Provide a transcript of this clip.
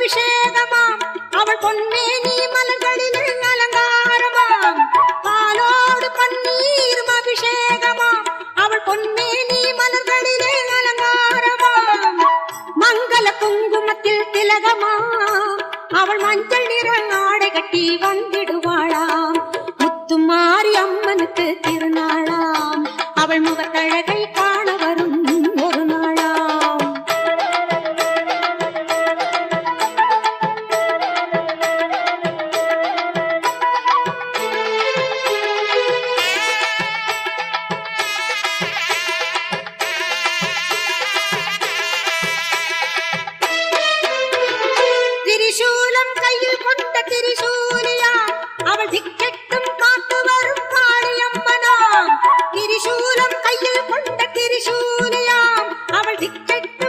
அபிஷேகமாம் அவள் பொன்னேனி மலர்களில் அலங்காரமாம் பாலோடு பன்னீரும் அபிஷேகமாம் அவள் பொன்னேனி மலர்களிலே அலங்காரமாம் மங்கள குங்குமத்தில் திலகமாம் அவள் மஞ்சள் நிற ஆடை கட்டி வந்திடுவாளாம் முத்துமாரி அம்மனுக்கு திருநாளாம் அவள் முகத்தழகை காண வரும் ஒரு நாளாம். திரிசூலம் கையில் கொண்ட திரிசூலம்